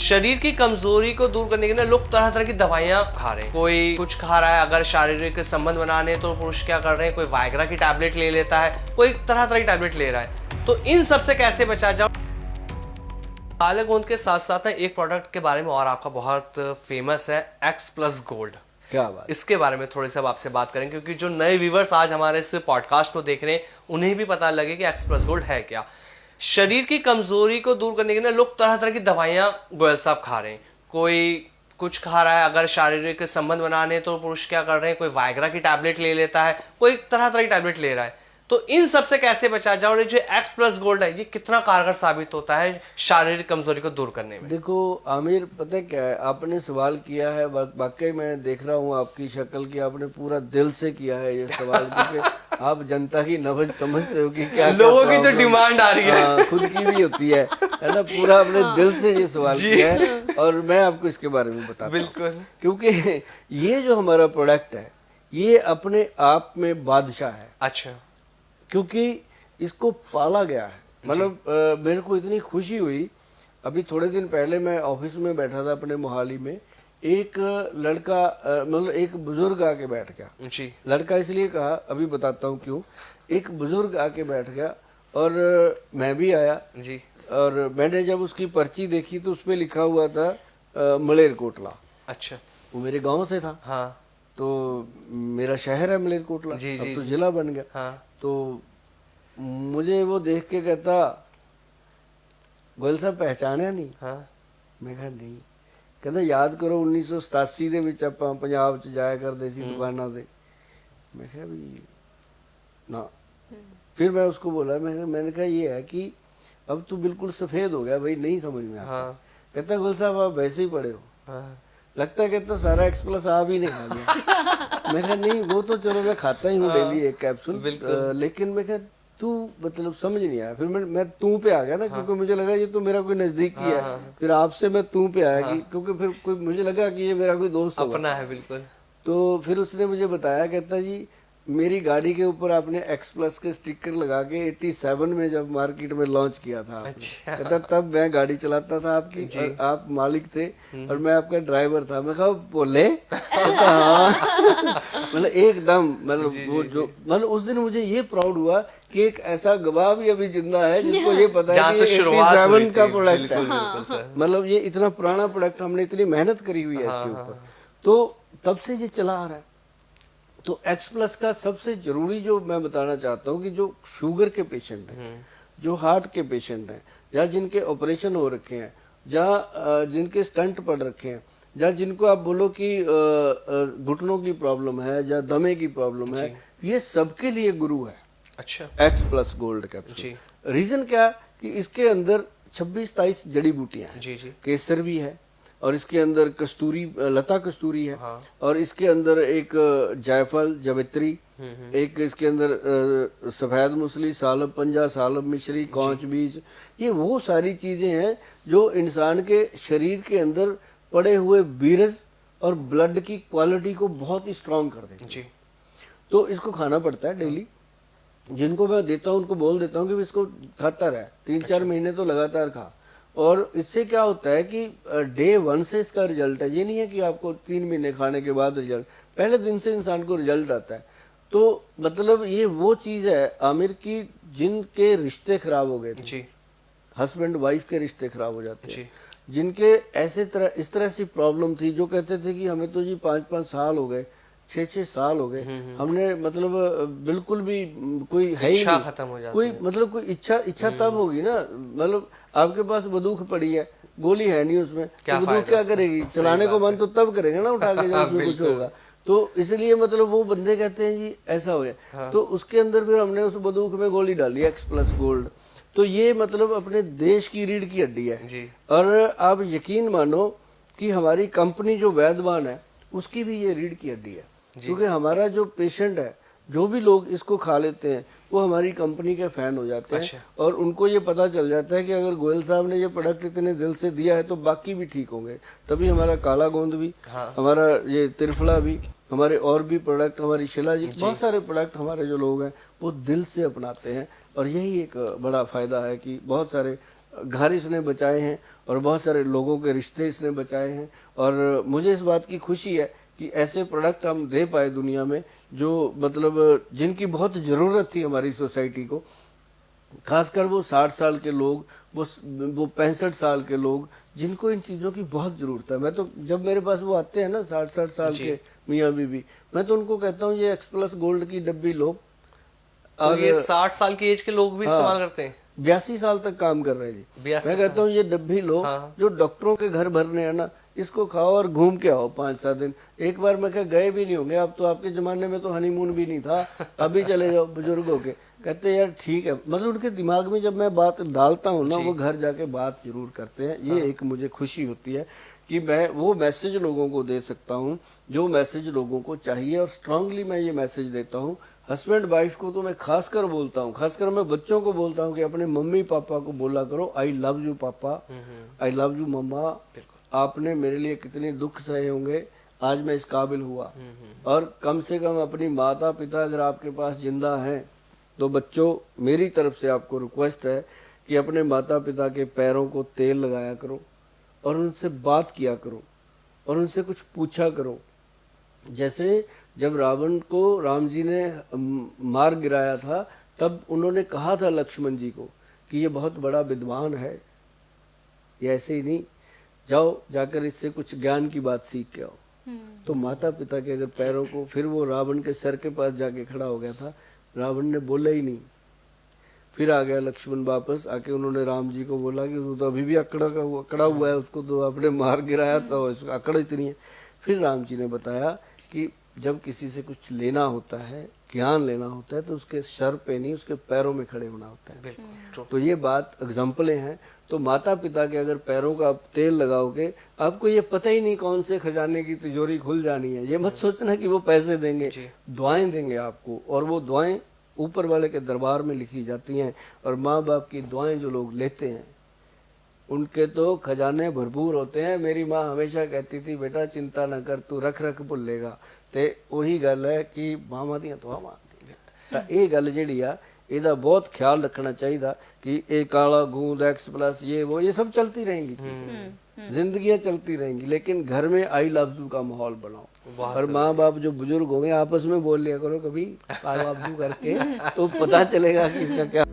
शरीर की कमजोरी को दूर करने के लिए लोग तरह तरह की दवाइयां खा रहे हैं। कोई कुछ खा रहा है, अगर शारीरिक संबंध बनाने तो पुरुष क्या कर रहे हैं, कोई वायग्रा की टैबलेट ले लेता है, कोई तरह तरह की टैबलेट ले रहा है। तो इन सब से कैसे बचा जाओ। काले गोंद के साथ साथ एक प्रोडक्ट के बारे में और आपका बहुत फेमस है, एक्स प्लस गोल्ड। क्या बात। इसके बारे में थोड़ी सी अब आपसे बात करें, क्योंकि जो नए व्यूवर्स आज हमारे इस पॉडकास्ट को देख रहे हैं उन्हें भी पता लगे कि एक्स प्लस गोल्ड है क्या। शरीर की कमजोरी को दूर करने के लिए लोग तरह तरह की दवाइयां गोयल साहब खा रहे हैं। कोई कुछ खा रहा है, अगर शारीरिक संबंध बनाने तो पुरुष क्या कर रहे हैं, कोई वायग्रा की टैबलेट ले लेता है, कोई तरह तरह की टैबलेट ले रहा है। तो इन सब से कैसे बचा जाए, और जो एक्स प्लस गोल्ड है ये कितना कारगर साबित होता है शारीरिक कमजोरी को दूर करने में। देखो आमिर, पता है क्या है, आपने सवाल किया है, वाकई मैं देख रहा हूँ आपकी शक्ल की, आपने पूरा दिल से किया है ये सवाल, क्योंकि आप जनता की नब्ज समझते हो कि क्या लोगों की जो डिमांड आ रही है खुद की भी होती है ना। पूरा अपने दिल से ये सवाल किया है और मैं आपको इसके बारे में बताता हूँ। बिल्कुल, क्योंकि ये जो हमारा प्रोडक्ट है ये अपने आप में बादशाह है। अच्छा, क्योंकि इसको पाला गया है। मतलब मेरे को इतनी खुशी हुई, अभी थोड़े दिन पहले मैं ऑफिस में बैठा था अपने मोहाली में, एक लड़का मतलब एक बुजुर्ग आके बैठ गया जी। लड़का इसलिए कहा, अभी बताता हूँ क्यों। एक बुजुर्ग आके बैठ गया और मैं भी आया जी। और मैंने जब उसकी पर्ची देखी तो उसपे लिखा हुआ था मलेरकोटला। अच्छा, वो मेरे गांव से था। हाँ, तो मेरा शहर है मलेरकोटला, जी, अब जी, तो जी। जिला बन गया। हाँ, तो मुझे वो देख के कहता, गोयल साहब पहचानिया नहीं? हाँ, मैं कहा नहीं। कहता याद करो 1987 ਦੇ ਵਿੱਚ ਆਪਾਂ ਪੰਜਾਬ ਚ ਜਾਇਆ ਕਰਦੇ ਸੀ ਦੁਕਾਨਾਂ ਤੇ। मैं कहा भी ना। फिर मैं उसको बोला, मैंने कहा ये है कि अब तू बिल्कुल सफेद हो गया भाई, नहीं समझ में आता। हाँ, कहता गोयल साहब आप वैसे ही पड़े हो। हाँ, लगता है कहता सारा एक्स प्लस आप ही नहीं खा गया। मैं कहा नहीं, वो तो चलो मैं खाता ही हूँ डेली एक कैप्सूल, लेकिन मैं कहा तू मतलब समझ नहीं आया। फिर मैं तू पे आ गया ना, क्योंकि मुझे लगा ये तो मेरा कोई नजदीकी है। फिर आपसे मैं तू पे आया कि क्योंकि फिर कोई मुझे लगा कि ये मेरा कोई दोस्त अपना है। बिल्कुल। तो फिर उसने मुझे बताया, कहता जी मेरी गाड़ी के ऊपर आपने एक्स प्लस के स्टिकर लगा के 87 में जब मार्केट में लॉन्च किया था आपने। अच्छा। कहता तब मैं गाड़ी चलाता था आपकी और आप मालिक थे और मैं आपका ड्राइवर था। मैं कहा बोले हाँ। मतलब एकदम मतलब वो जो मतलब उस दिन मुझे ये प्राउड हुआ कि एक ऐसा गवाह भी अभी जिंदा है जिसको ये पता है कि 87 का प्रोडक्ट है। मतलब ये इतना पुराना प्रोडक्ट, हमने इतनी मेहनत करी हुई है इसके ऊपर, तो तब से ये चला आ रहा है। तो एक्स प्लस का सबसे जरूरी जो मैं बताना चाहता हूँ कि जो शुगर के पेशेंट हैं, जो हार्ट के पेशेंट हैं, या जिनके ऑपरेशन हो रखे हैं, या जिनके स्टंट पड़ रखे हैं, या जिनको आप बोलो कि घुटनों की प्रॉब्लम है या दमे की प्रॉब्लम है, ये सबके लिए गुरु है। अच्छा, X plus gold capsule. Reason क्या कि इसके अंदर 26-27 जड़ी बूटियां हैं। जी। केसर भी है और इसके अंदर कस्तूरी, लता कस्तूरी है। हाँ। और इसके अंदर एक जायफल, जवित्री, एक इसके अंदर सफेद मूसली, सालब पंजा, सालब मिश्री, कौच बीज, ये वो सारी चीजें हैं जो इंसान के शरीर के अंदर पड़े हुए वीरस और ब्लड की क्वालिटी को बहुत ही स्ट्रांग कर देंगे। जी। तो इसको खाना पड़ता है डेली। जिनको मैं देता हूँ उनको बोल देता हूँ कि इसको खाता रहे, 3-4 महीने तो लगातार खा। और इससे क्या होता है कि डे 1 से इसका रिजल्ट है। ये नहीं है कि आपको 3 महीने खाने के बाद रिजल्ट, पहले दिन से इंसान को रिजल्ट आता है। तो मतलब ये वो चीज है आमिर की, जिनके रिश्ते खराब हो गए थे, हस्बैंड वाइफ के रिश्ते खराब हो जाते हैं, जिनके इस तरह से प्रॉब्लम थी, जो कहते थे कि हमें तो जी 5-5 साल हो गए, 6-6 साल हो गए, हमने मतलब बिल्कुल भी कोई है ही नहीं, खत्म हो जाती, कोई मतलब कोई इच्छा तब होगी ना। मतलब आपके पास बंदूक पड़ी है, गोली है नहीं उसमें, तो बंदूक क्या करेगी? चलाने को मन तो तब करेगा ना उठा के जब उसमें कुछ होगा। तो इसलिए मतलब वो बंदे कहते हैं जी ऐसा हो गया। तो उसके अंदर फिर हमने उस बंदूक में गोली डाली, एक्स प्लस गोल्ड। तो ये मतलब अपने देश की रीढ़ की हड्डी है जी। और आप यकीन मानो कि हमारी कंपनी जो वैद्यवान है उसकी भी ये रीढ़ की हड्डी है, क्योंकि हमारा जो पेशेंट है, जो भी लोग इसको खा लेते हैं वो हमारी कंपनी के फैन हो जाते हैं। अच्छा। और उनको ये पता चल जाता है कि अगर गोयल साहब ने ये प्रोडक्ट इतने दिल से दिया है तो बाकी भी ठीक होंगे। तभी हमारा काला गोंद भी, हमारा ये त्रिफला भी, हमारे और भी प्रोडक्ट, हमारी शिलाजीत, बहुत सारे प्रोडक्ट हमारे जो लोग हैं वो दिल से अपनाते हैं। और यही एक बड़ा फायदा है कि बहुत सारे घर इसने बचाए हैं और बहुत सारे लोगों के रिश्ते इसने बचाए हैं। और मुझे इस बात की खुशी है कि ऐसे प्रोडक्ट हम दे पाए दुनिया में जो मतलब जिनकी बहुत ज़रूरत थी हमारी सोसाइटी को, खासकर वो 60 साल के लोग, वो 65 साल के लोग जिनको इन चीज़ों की बहुत ज़रूरत है। मैं तो जब मेरे पास वो आते हैं ना 60 साल के मियाँ बीबी, मैं तो उनको कहता हूँ ये एक्सप्लस गोल्ड की डब्बी लो। और ये 60 साल की एज के लोग भी इस्तेमाल करते हैं? 82 साल तक काम कर रहे हैं जी। 82 मैं कहता हूँ ये डब्बी लो, जो डॉक्टरों के घर भरने हैं ना, इसको खाओ और घूम के आओ 5-7 दिन। एक बार मैं कहा गए भी नहीं होंगे, अब तो आपके जमाने में तो हनीमून भी नहीं था, अभी चले जाओ बुजुर्गों के। कहते यार ठीक है, मतलब उनके दिमाग में जब मैं बात डालता हूँ ना, वो घर जाके बात जरूर करते हैं। ये एक मुझे खुशी होती है कि मैं वो मैसेज लोगों को दे सकता हूँ जो मैसेज लोगों को चाहिए, और स्ट्रांगली मैं ये मैसेज देता हूँ। हस्बैंड वाइफ को तो मैं खासकर बोलता हूँ, खासकर मैं बच्चों को बोलता हूँ कि अपने मम्मी पापा को बोला करो आई लव यू पापा, आई लव यू मम्मा, आपने मेरे लिए कितने दुख सहे होंगे, आज मैं इस काबिल हुआ। और कम से कम अपनी माता पिता अगर आपके पास जिंदा हैं तो बच्चों मेरी तरफ से आपको रिक्वेस्ट है कि अपने माता पिता के पैरों को तेल लगाया करो और उनसे बात किया करो और उनसे कुछ पूछा करो। जैसे जब रावण को राम जी ने मार गिराया था, तब उन्होंने कहा था लक्ष्मण जी को कि ये बहुत बड़ा विद्वान है, ये ऐसे ही नहीं, जाओ जाकर इससे कुछ ज्ञान की बात सीख के आओ। तो माता पिता के अगर पैरों को, फिर वो रावण के सर के पास जाके खड़ा हो गया था, रावण ने बोला ही नहीं। फिर आ गया लक्ष्मण वापस आके, उन्होंने राम जी को बोला कि वो तो अभी भी अकड़ा हुआ है, उसको तो आपने मार गिराया था, अकड़ इतनी है। फिर राम जी ने बताया कि जब किसी से कुछ लेना होता है, ज्ञान लेना होता है, तो उसके सर पे नहीं उसके पैरों में खड़े होना होता है। तो ये बात एग्जाम्पलें हैं। तो माता पिता के अगर पैरों का आप तेल लगाओगे, आपको ये पता ही नहीं कौन से खजाने की तिजोरी खुल जानी है। ये मत सोचना कि वो पैसे देंगे, दुआएं देंगे आपको, और वो दुआएं ऊपर वाले के दरबार में लिखी जाती हैं। और माँ बाप की दुआएं जो लोग लेते हैं उनके तो खजाने भरपूर होते हैं। मेरी माँ हमेशा कहती थी बेटा चिंता न कर, तू रख रख भुलेगा। ते वही गल है कि मामा दियां दुआवां तो ये गल जिहड़ी आ ਇਹਦਾ बहुत ख्याल रखना चाहिए कि ये काला गूंद एक्सप्लस ये सब चलती रहेंगी चीजें, जिंदगियां चलती रहेंगी, लेकिन घर में आई लव यू का माहौल बनाओ। और माँ बाप जो बुजुर्ग होंगे आपस में बोल लिया करो कभी आई लव यू करके, तो पता चलेगा कि इसका क्या